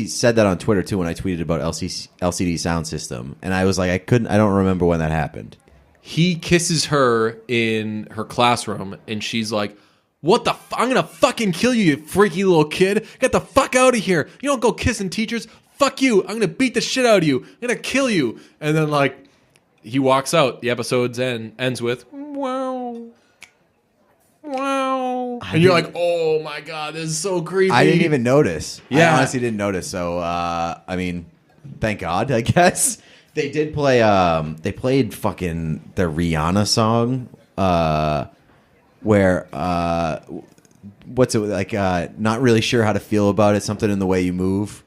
said that on Twitter too when I tweeted about LCD sound system, and I was like, I don't remember when that happened. He kisses her in her classroom, and she's like, "What the? I'm gonna fucking kill you, you freaky little kid! Get the fuck out of here! You don't go kissing teachers. Fuck you! I'm gonna beat the shit out of you. I'm gonna kill you." And then like he walks out. The episode's ends with wow, wow, and you're like, "Oh my god, this is so creepy." I didn't even notice. Yeah, I honestly didn't notice. So I mean, thank God, I guess. They did play. They played fucking the Rihanna song. Where what's it like? Not really sure how to feel about it. Something in the way you move.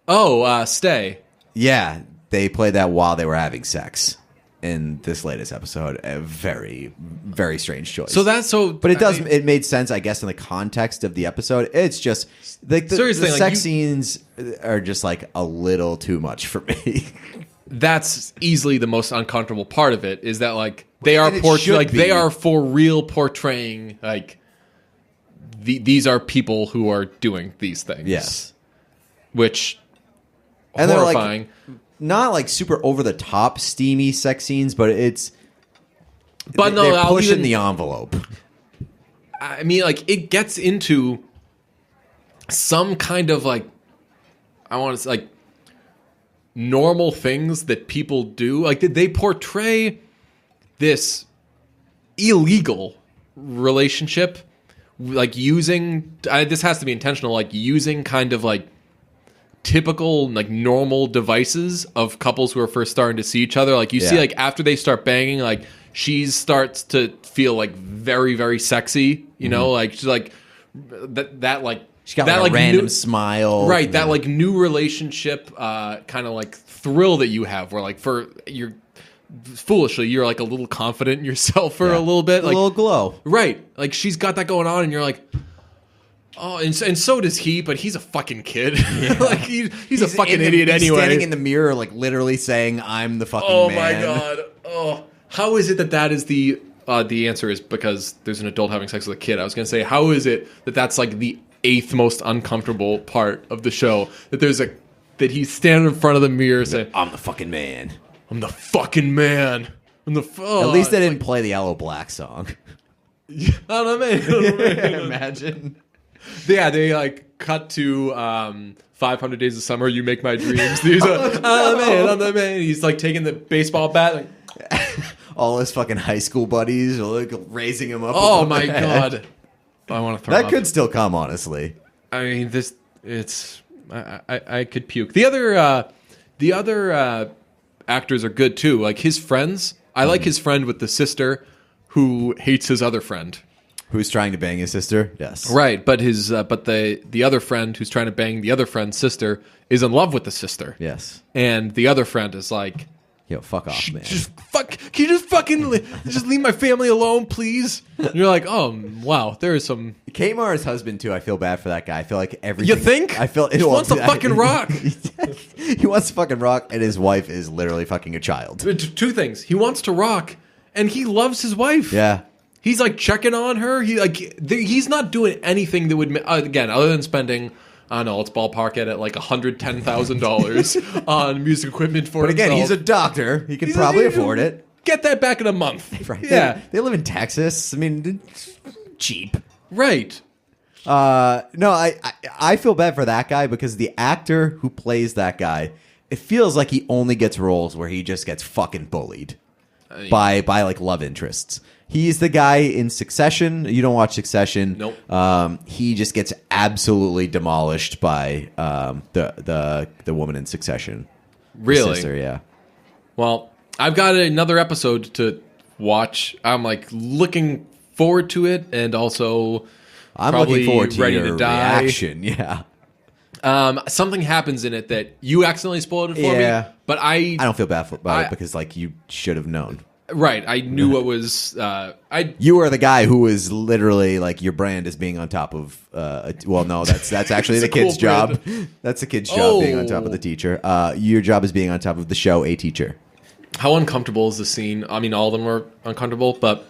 Oh, Stay. Yeah, they played that while they were having sex in this latest episode. A very, very strange choice. But it made sense, I guess, in the context of the episode. It's just like the sex scenes are just like a little too much for me. That's easily the most uncomfortable part of it. Is that like they are they are for real portraying like these are people who are doing these things. Yes, which and horrifying. They're like, not like super over the top steamy sex scenes, but they're pushing the envelope. I mean, like it gets into some kind of like I want to say like normal things that people do. Like they portray this illegal relationship, like using this has to be intentional, like using kind of like typical like normal devices of couples who are first starting to see each other. Like you see like after they start banging, like she starts to feel like very, very sexy, you know, like she's like that like she's got like a random smile. Right, that like new relationship kind of like thrill that you have where like for you're foolishly, you're like a little confident in yourself for a little bit. Like, a little glow. Right. Like she's got that going on and you're like, oh, and so does he, but he's a fucking kid. Yeah. Like he's a fucking idiot he's anyway. Standing in the mirror, like literally saying, "I'm the fucking man." Oh my god. Oh, how is it that is the answer is because there's an adult having sex with a kid? I was gonna say, how is it that's like the 8th most uncomfortable part of the show? That he's standing in front of the mirror saying, "I'm the fucking man. I'm the fucking man." At least they didn't play the Yellow Black song. I'm the man. Imagine. Yeah, they like cut to 500 Days of Summer. You make my dreams. He's I'm the man. He's like taking the baseball bat. Like, all his fucking high school buddies are like raising him up. Oh my god! I want to throw that up. could still come, honestly. I mean, I could puke. The other actors are good too. Like his friends. I like his friend with the sister who hates his other friend. Who's trying to bang his sister? Yes. Right, but the other friend who's trying to bang the other friend's sister is in love with the sister. Yes. And the other friend is like, yo, fuck off, man. Can you just fucking just leave my family alone, please? And you're like, oh, wow, there is some... Kmar's husband, too, I feel bad for that guy. I feel like everything... You think? I feel... He wants to fucking rock. He wants to fucking rock, and his wife is literally fucking a child. 2 things. He wants to rock, and he loves his wife. Yeah. He's like checking on her. He's not doing anything that would... Again, other than spending... I don't know, let's ballpark it at like $110,000 on music equipment for himself. But again, he's a doctor. He can probably afford it. Get that back in a month. Right. Yeah. They live in Texas. I mean, it's cheap. Right. No, I feel bad for that guy because the actor who plays that guy, it feels like he only gets roles where he just gets fucking bullied by like love interests. He's the guy in Succession. You don't watch Succession. Nope. He just gets absolutely demolished by the woman in Succession. Really? Sister, yeah. Well, I've got another episode to watch. I'm like looking forward to it, and also I'm looking forward to your reaction. Yeah. Something happens in it that you accidentally spoiled it for me. But I don't feel bad about it because like you should have known. Right, I knew what was. You are the guy who was literally like your brand is being on top of. Well, no, that's actually the kid's job. That's the kid's job being on top of the teacher. Your job is being on top of the show, A Teacher. How uncomfortable is the scene? I mean, all of them are uncomfortable, but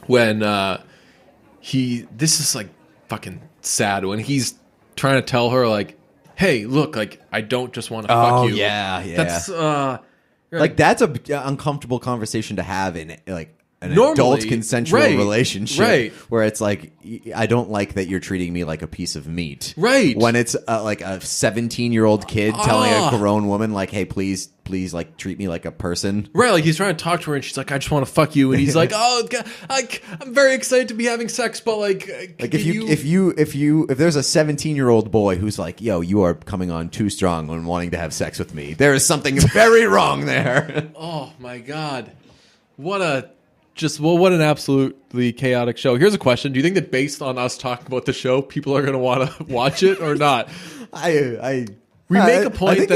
when this is like fucking sad when he's trying to tell her like, "Hey, look, like I don't just want to fuck you." Yeah. That's like that's a uncomfortable conversation to have in like an adult consensual relationship, where it's like I don't like that you're treating me like a piece of meat. Right. When it's like a 17-year-old kid telling a grown woman like, "Hey, please, like treat me like a person." Right. Like he's trying to talk to her, and she's like, "I just want to fuck you," and he's like, "Oh, God, I'm very excited to be having sex, but like if there's a 17-year-old boy who's like, "Yo, you are coming on too strong when wanting to have sex with me," there is something very wrong there. Oh my God, what an absolutely chaotic show. Here's a question: do you think that based on us talking about the show, people are going to want to watch it or not? We make a point. I think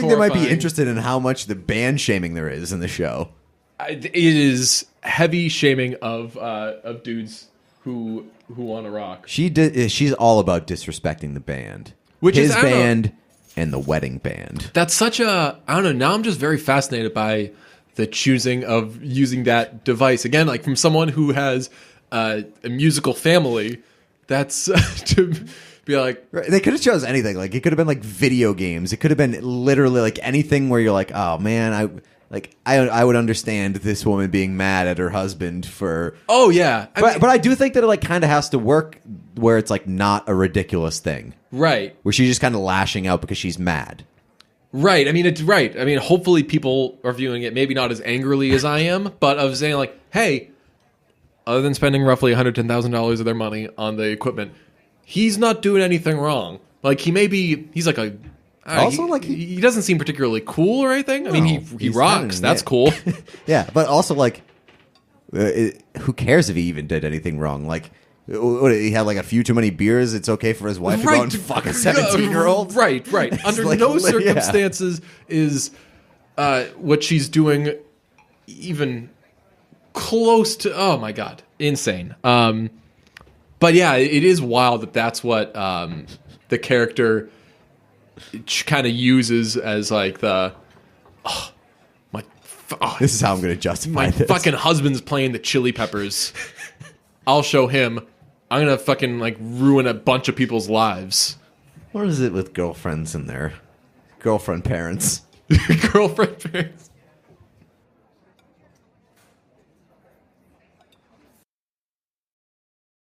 they might be interested in how much the band shaming there is in the show. It is heavy shaming of dudes who want to rock. She's all about disrespecting the band, his band, and the wedding band. That's such a I don't know. Now I'm just very fascinated by the choosing of using that device again, like from someone who has a musical family. That's to be like they could have chose anything. Like it could have been like video games. It could have been literally like anything where you're like, oh man, I would understand this woman being mad at her husband for. Oh yeah, but I do think that it like kind of has to work where it's like not a ridiculous thing, right? Where she's just kind of lashing out because she's mad. Right. I mean, it's right. I mean, hopefully people are viewing it maybe not as angrily as I am, but of saying like, hey, other than spending roughly $110,000 of their money on the equipment, he's not doing anything wrong. Like he's like a... Also, he doesn't seem particularly cool or anything. I mean, he rocks. That's cool. Yeah, but also like, who cares if he even did anything wrong? Like, he had like a few too many beers. It's okay for his wife to go and fuck a 17-year-old. Right. Under like, no circumstances is what she's doing even close to, oh my God, insane. But yeah, it is wild that that's what the character kind of uses as like this is how I'm going to justify this. Fucking husband's playing the Chili Peppers. I'll show him. I'm going to fucking like ruin a bunch of people's lives. What is it with girlfriends and their girlfriend parents? Girlfriend parents.